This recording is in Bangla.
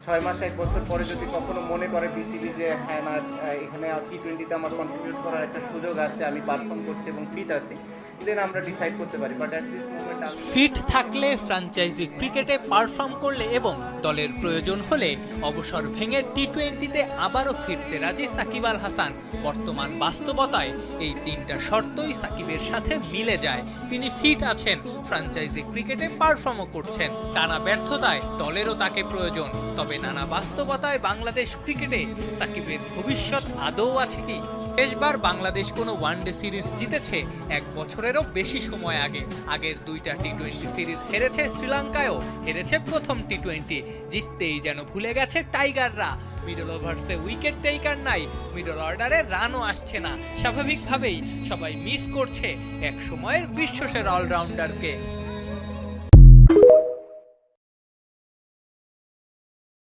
6 মাস 1 বছর পরে যদি কখনো মনে করে বিসিবি যে হ্যাঁ না এখানে টি20তে আমার কন্ট্রিবিউট করার একটা সুযোগ আছে, আমি পারফর্ম করছি এবং ফিট আছি, দেন আমরা ডিসাইড করতে পারি। But at this moment fit থাকলে, ফ্র্যাঞ্চাইজি ক্রিকেটে পারফর্ম করলে এবং দলের প্রয়োজন হলে অবসর ভেঙে টি20তে আবারও ফিরতে রাজি সাকিব আল হাসান। বর্তমান বাস্তবতায় এই তিনটা শর্তই সাকিবের সাথে মিলে যায়। তিনি ফিট আছেন, ফ্র্যাঞ্চাইজি ক্রিকেটে পারফর্মও করছেন। টানা ব্যর্থতায় দলেরও তাকে প্রয়োজন। তবে নানা বাস্তবতায় বাংলাদেশ ক্রিকেটে সাকিবের ভবিষ্যৎ আদৌ আছে কি? শেষবার বাংলাদেশ কোনো ওয়ানডে সিরিজ জিতেছে 1 বছরেরও বেশি সময় আগে। আগের 2টা টি20 সিরিজ হেরেছে, শ্রীলঙ্কায়ও হেরেছে প্রথম টি20। জিততেই যেন ভুলে গেছে টাইগাররা। মিডল ওভার্সে উইকেট টেকার নাই, মিডল অর্ডারে রানও আসছে না। স্বাভাবিকভাবেই সবাই মিস করছে এক সময়ের বিশ্বসেরা অলরাউন্ডারকে।